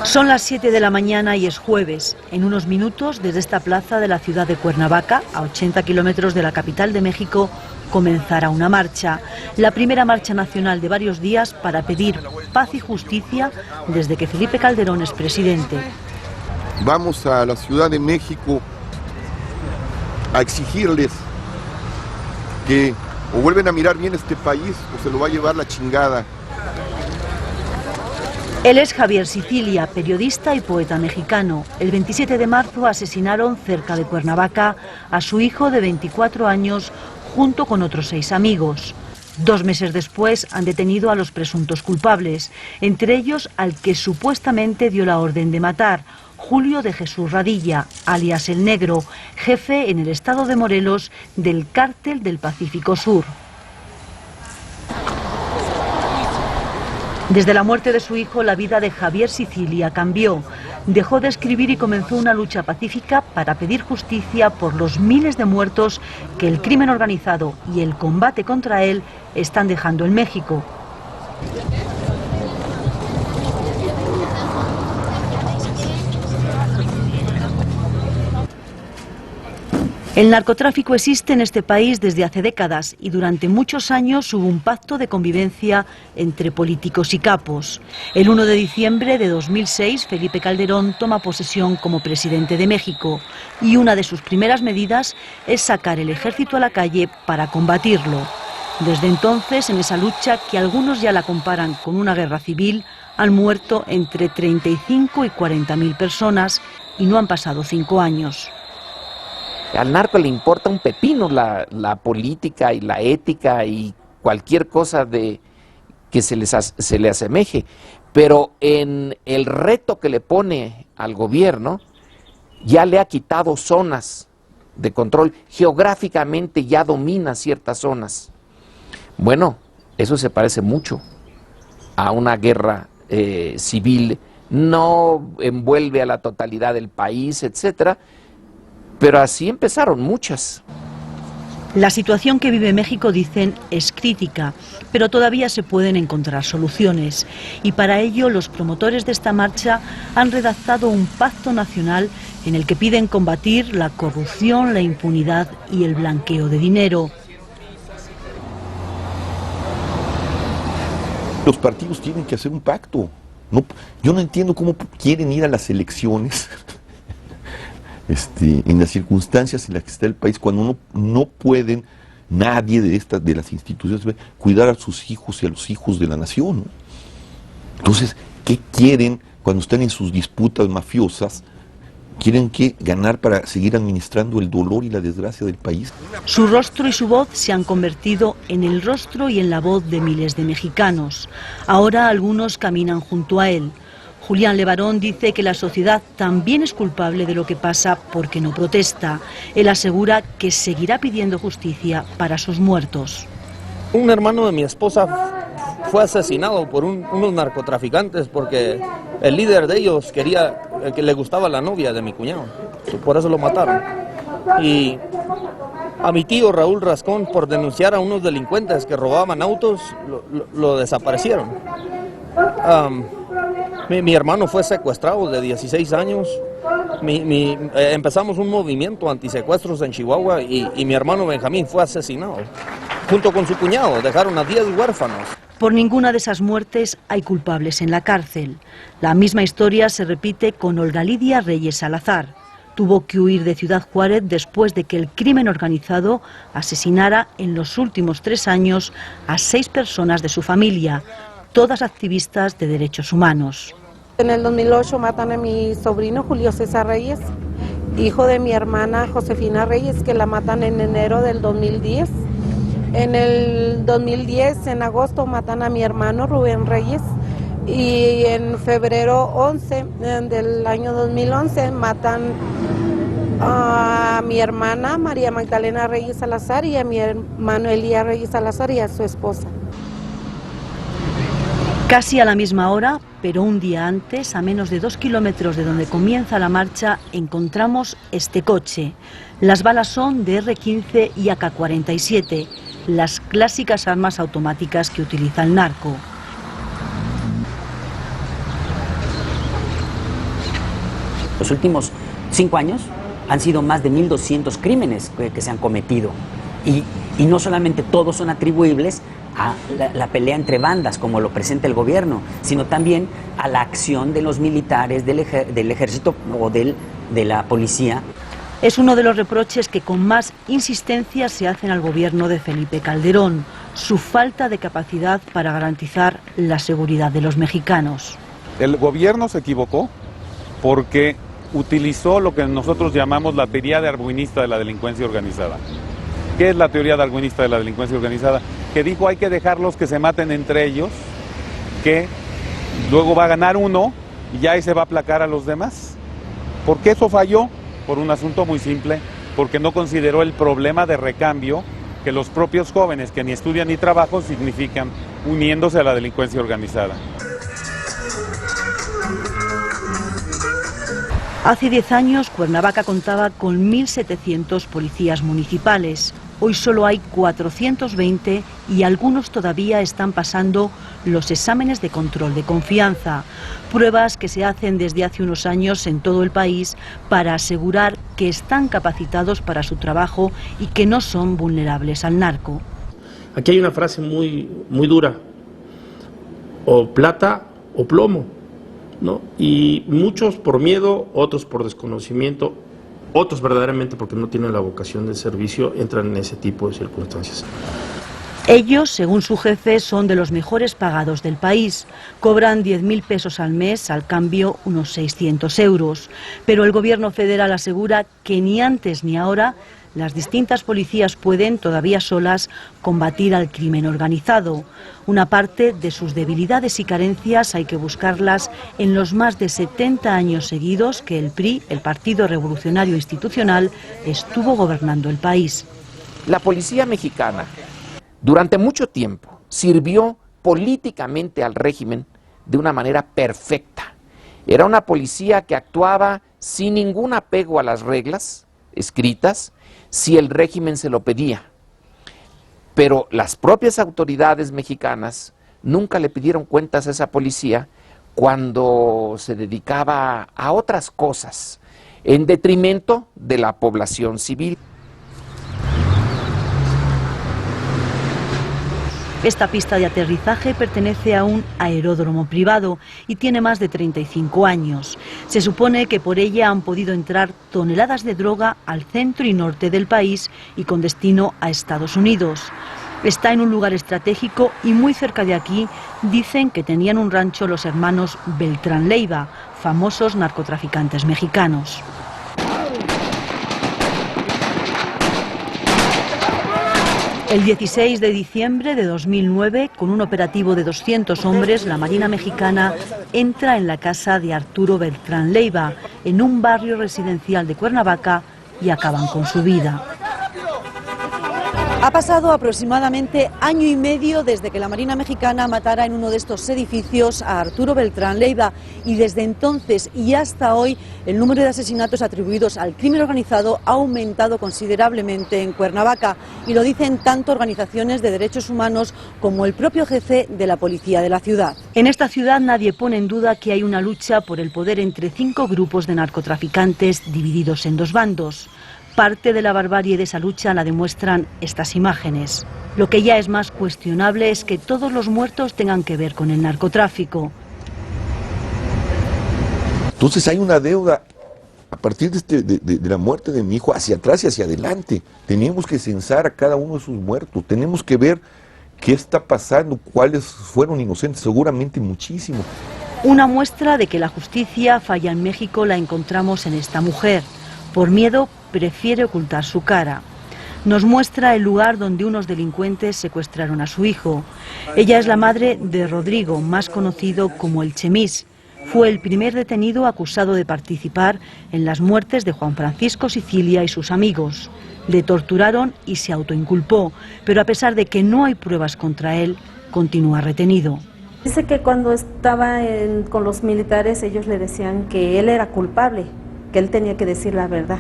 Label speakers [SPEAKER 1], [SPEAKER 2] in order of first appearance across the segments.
[SPEAKER 1] Son las 7 de la mañana y es jueves. En unos minutos, desde esta plaza de la ciudad de Cuernavaca, a 80 kilómetros de la capital de México, comenzará una marcha. La primera marcha nacional de varios días para pedir paz y justicia desde que Felipe Calderón es presidente.
[SPEAKER 2] Vamos a la Ciudad de México a exigirles que o vuelven a mirar bien este país o se lo va a llevar la chingada.
[SPEAKER 1] Él es Javier Sicilia, periodista y poeta mexicano. El 27 de marzo asesinaron cerca de Cuernavaca a su hijo de 24 años junto con otros 6 amigos. 2 meses después han detenido a los presuntos culpables, entre ellos al que supuestamente dio la orden de matar, Julio de Jesús Radilla, alias El Negro, jefe en el estado de Morelos del Cártel del Pacífico Sur. Desde la muerte de su hijo, la vida de Javier Sicilia cambió. Dejó de escribir y comenzó una lucha pacífica para pedir justicia por los miles de muertos que el crimen organizado y el combate contra él están dejando en México. El narcotráfico existe en este país desde hace décadas y durante muchos años hubo un pacto de convivencia entre políticos y capos. El 1 de diciembre de 2006, Felipe Calderón toma posesión como presidente de México y una de sus primeras medidas es sacar el ejército a la calle para combatirlo. Desde entonces, en esa lucha, que algunos ya la comparan con una guerra civil, han muerto entre 35 y 40.000 personas y no han pasado 5 años.
[SPEAKER 3] Al narco le importa un pepino la política y la ética y cualquier cosa que se le asemeje, pero en el reto que le pone al gobierno ya le ha quitado zonas de control, geográficamente ya domina ciertas zonas. Bueno, eso se parece mucho a una guerra civil, no envuelve a la totalidad del país, etcétera. Pero así empezaron muchas.
[SPEAKER 1] La situación que vive México, dicen, es crítica, pero todavía se pueden encontrar soluciones. Y para ello los promotores de esta marcha han redactado un pacto nacional en el que piden combatir la corrupción, la impunidad y el blanqueo de dinero.
[SPEAKER 2] Los partidos tienen que hacer un pacto. No, yo no entiendo cómo quieren ir a las elecciones en las circunstancias en las que está el país, cuando no pueden nadie de las instituciones cuidar a sus hijos y a los hijos de la nación, ¿no? Entonces, ¿qué quieren cuando están en sus disputas mafiosas? Quieren ganar para seguir administrando el dolor y la desgracia del país.
[SPEAKER 1] Su rostro y su voz se han convertido en el rostro y en la voz de miles de mexicanos. Ahora algunos caminan junto a él. Julián Levarón dice que la sociedad también es culpable de lo que pasa porque no protesta. Él asegura que seguirá pidiendo justicia para sus muertos.
[SPEAKER 4] Un hermano de mi esposa fue asesinado por unos narcotraficantes porque el líder de ellos quería, que le gustaba la novia de mi cuñado, por eso lo mataron. Y a mi tío Raúl Rascón, por denunciar a unos delincuentes que robaban autos, lo desaparecieron. Mi hermano fue secuestrado de 16 años. Empezamos un movimiento antisecuestros en Chihuahua y mi hermano Benjamín fue asesinado. Junto con su cuñado, dejaron a 10 huérfanos.
[SPEAKER 1] Por ninguna de esas muertes hay culpables en la cárcel. La misma historia se repite con Olga Lidia Reyes Salazar. Tuvo que huir de Ciudad Juárez después de que el crimen organizado asesinara en los últimos 3 años a 6 personas de su familia, todas activistas de derechos humanos.
[SPEAKER 5] En el 2008 matan a mi sobrino Julio César Reyes, hijo de mi hermana Josefina Reyes, que la matan en enero del 2010. En el 2010, en agosto, matan a mi hermano Rubén Reyes y en febrero 11 del año 2011 matan a mi hermana María Magdalena Reyes Salazar y a mi hermano Elías Reyes Salazar y a su esposa.
[SPEAKER 1] Casi a la misma hora, pero un día antes, a menos de 2 kilómetros de donde comienza la marcha, encontramos este coche. Las balas son de R-15 y AK-47, las clásicas armas automáticas que utiliza el narco.
[SPEAKER 6] Los últimos 5 años han sido más de 1.200 crímenes que se han cometido. Y no solamente todos son atribuibles a la pelea entre bandas, como lo presenta el gobierno, sino también a la acción de los militares, del ejército o de la policía.
[SPEAKER 1] Es uno de los reproches que con más insistencia se hacen al gobierno de Felipe Calderón, su falta de capacidad para garantizar la seguridad de los mexicanos.
[SPEAKER 7] El gobierno se equivocó porque utilizó lo que nosotros llamamos la teoría darwinista de la delincuencia organizada. ¿Qué es la teoría darwinista de la delincuencia organizada? Que dijo hay que dejarlos que se maten entre ellos, que luego va a ganar uno y ya ahí se va a aplacar a los demás. ¿Por qué eso falló? Por un asunto muy simple, porque no consideró el problema de recambio que los propios jóvenes que ni estudian ni trabajan significan uniéndose a la delincuencia organizada.
[SPEAKER 1] Hace 10 años, Cuernavaca contaba con 1.700 policías municipales. Hoy solo hay 420 y algunos todavía están pasando los exámenes de control de confianza, pruebas que se hacen desde hace unos años en todo el país para asegurar que están capacitados para su trabajo y que no son vulnerables al narco.
[SPEAKER 8] Aquí hay una frase muy dura, o plata o plomo, ¿no? Y muchos por miedo, otros por desconocimiento, otros verdaderamente porque no tienen la vocación de servicio, entran en ese tipo de circunstancias.
[SPEAKER 1] Ellos, según su jefe, son de los mejores pagados del país. Cobran 10.000 pesos al mes, al cambio unos 600 euros. Pero el gobierno federal asegura que ni antes ni ahora las distintas policías pueden, todavía solas, combatir al crimen organizado. Una parte de sus debilidades y carencias hay que buscarlas en los más de 70 años seguidos que el PRI, el Partido Revolucionario Institucional, estuvo gobernando el país.
[SPEAKER 3] La policía mexicana durante mucho tiempo sirvió políticamente al régimen de una manera perfecta. Era una policía que actuaba sin ningún apego a las reglas escritas, si el régimen se lo pedía. Pero las propias autoridades mexicanas nunca le pidieron cuentas a esa policía cuando se dedicaba a otras cosas, en detrimento de la población civil.
[SPEAKER 1] Esta pista de aterrizaje pertenece a un aeródromo privado y tiene más de 35 años. Se supone que por ella han podido entrar toneladas de droga al centro y norte del país y con destino a Estados Unidos. Está en un lugar estratégico y muy cerca de aquí dicen que tenían un rancho los hermanos Beltrán Leiva, famosos narcotraficantes mexicanos. El 16 de diciembre de 2009, con un operativo de 200 hombres, la Marina Mexicana entra en la casa de Arturo Beltrán Leiva, en un barrio residencial de Cuernavaca, y acaban con su vida. Ha pasado aproximadamente año y medio desde que la Marina Mexicana matara en uno de estos edificios a Arturo Beltrán Leiva y desde entonces y hasta hoy el número de asesinatos atribuidos al crimen organizado ha aumentado considerablemente en Cuernavaca y lo dicen tanto organizaciones de derechos humanos como el propio jefe de la policía de la ciudad. En esta ciudad nadie pone en duda que hay una lucha por el poder entre 5 grupos de narcotraficantes divididos en 2 bandos. Parte de la barbarie de esa lucha la demuestran estas imágenes. Lo que ya es más cuestionable es que todos los muertos tengan que ver con el narcotráfico.
[SPEAKER 2] Entonces hay una deuda a partir de la muerte de mi hijo hacia atrás y hacia adelante. Tenemos que censar a cada uno de sus muertos, tenemos que ver qué está pasando, cuáles fueron inocentes, seguramente muchísimos.
[SPEAKER 1] Una muestra de que la justicia falla en México la encontramos en esta mujer. Por miedo prefiere ocultar su cara. Nos muestra el lugar donde unos delincuentes secuestraron a su hijo. Ella es la madre de Rodrigo, más conocido como el Chemis. Fue el primer detenido acusado de participar en las muertes de Juan Francisco Sicilia y sus amigos. Le torturaron y se autoinculpó, pero a pesar de que no hay pruebas contra él, continúa retenido.
[SPEAKER 9] Dice que cuando estaba con los militares ellos le decían que él era culpable, que él tenía que decir la verdad,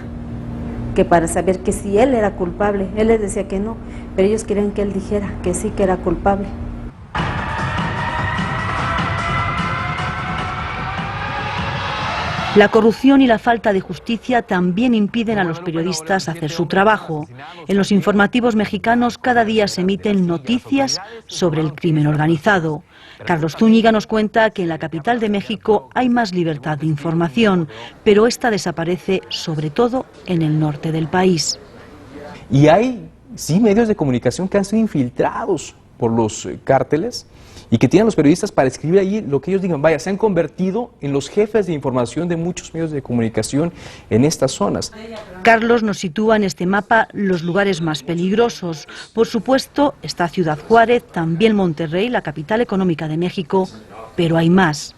[SPEAKER 9] que para saber que si él era culpable, él les decía que no, pero ellos querían que él dijera que sí, que era culpable.
[SPEAKER 1] La corrupción y la falta de justicia también impiden a los periodistas hacer su trabajo. En los informativos mexicanos cada día se emiten noticias sobre el crimen organizado. Carlos Zúñiga nos cuenta que en la capital de México hay más libertad de información, pero esta desaparece sobre todo en el norte del país.
[SPEAKER 10] Y hay, sí, medios de comunicación que han sido infiltrados por los cárteles y que tienen los periodistas para escribir ahí lo que ellos digan. Vaya, se han convertido en los jefes de información de muchos medios de comunicación en estas zonas.
[SPEAKER 1] Carlos nos sitúa en este mapa los lugares más peligrosos. Por supuesto, está Ciudad Juárez, también Monterrey, la capital económica de México, pero hay más.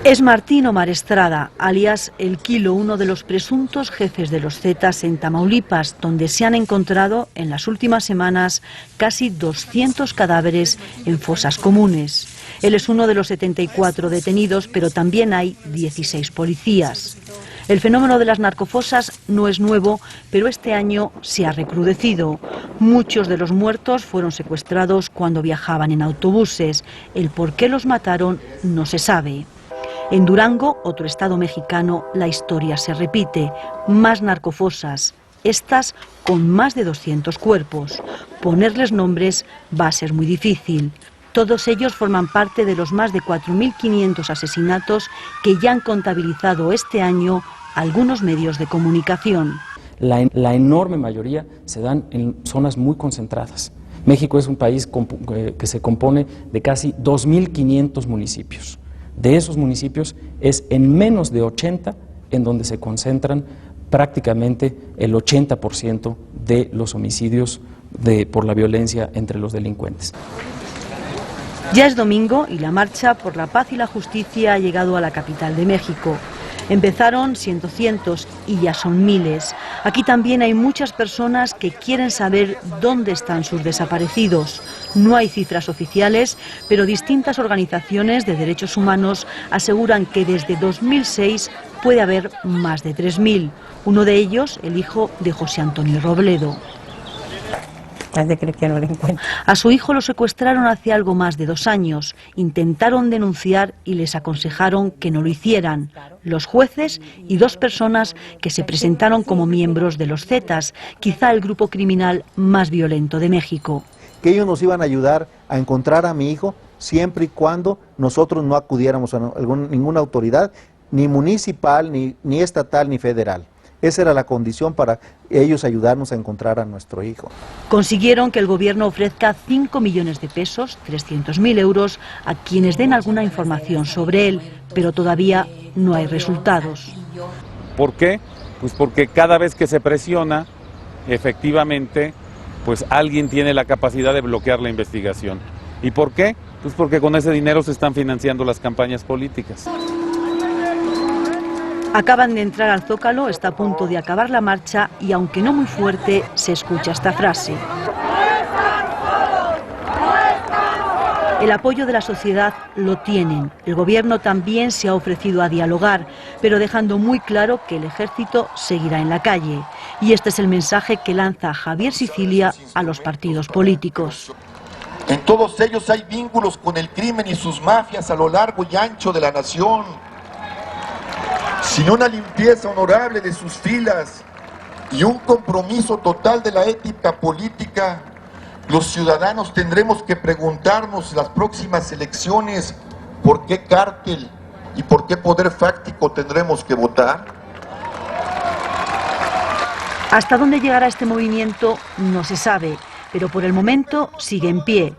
[SPEAKER 1] Es Martín Omar Estrada, alias El Kilo, uno de los presuntos jefes de los Zetas en Tamaulipas, donde se han encontrado en las últimas semanas casi 200 cadáveres en fosas comunes. Él es uno de los 74 detenidos, pero también hay 16 policías. El fenómeno de las narcofosas no es nuevo, pero este año se ha recrudecido. Muchos de los muertos fueron secuestrados cuando viajaban en autobuses. El por qué los mataron no se sabe. En Durango, otro estado mexicano, la historia se repite. Más narcofosas, estas con más de 200 cuerpos. Ponerles nombres va a ser muy difícil. Todos ellos forman parte de los más de 4.500 asesinatos que ya han contabilizado este año algunos medios de comunicación.
[SPEAKER 10] La enorme mayoría se dan en zonas muy concentradas. México es un país que se compone de casi 2.500 municipios. De esos municipios es en menos de 80 en donde se concentran prácticamente el 80% de los homicidios por la violencia entre los delincuentes.
[SPEAKER 1] Ya es domingo y la marcha por la paz y la justicia ha llegado a la capital de México. Empezaron siendo cientos y ya son miles. Aquí también hay muchas personas que quieren saber dónde están sus desaparecidos. No hay cifras oficiales, pero distintas organizaciones de derechos humanos aseguran que desde 2006 puede haber más de 3.000. Uno de ellos, el hijo de José Antonio Robledo. A su hijo lo secuestraron hace algo más de 2 años. Intentaron denunciar y les aconsejaron que no lo hicieran. Los jueces y 2 personas que se presentaron como miembros de los Zetas, quizá el grupo criminal más violento de México.
[SPEAKER 11] Que ellos nos iban a ayudar a encontrar a mi hijo siempre y cuando nosotros no acudiéramos a ninguna autoridad, ni municipal, ni estatal, ni federal. Esa era la condición para ellos ayudarnos a encontrar a nuestro hijo.
[SPEAKER 1] Consiguieron que el gobierno ofrezca 5 millones de pesos, 300.000 euros, a quienes den alguna información sobre él, pero todavía no hay resultados.
[SPEAKER 7] ¿Por qué? Pues porque cada vez que se presiona, efectivamente, pues alguien tiene la capacidad de bloquear la investigación. ¿Y por qué? Pues porque con ese dinero se están financiando las campañas políticas.
[SPEAKER 1] Acaban de entrar al Zócalo, está a punto de acabar la marcha y aunque no muy fuerte, se escucha esta frase. El apoyo de la sociedad lo tienen. El gobierno también se ha ofrecido a dialogar, pero dejando muy claro que el ejército seguirá en la calle. Y este es el mensaje que lanza Javier Sicilia a los partidos políticos.
[SPEAKER 12] En todos ellos hay vínculos con el crimen y sus mafias a lo largo y ancho de la nación. Sin una limpieza honorable de sus filas y un compromiso total de la ética política, los ciudadanos tendremos que preguntarnos en las próximas elecciones por qué cártel y por qué poder fáctico tendremos que votar.
[SPEAKER 1] Hasta dónde llegará este movimiento no se sabe, pero por el momento sigue en pie.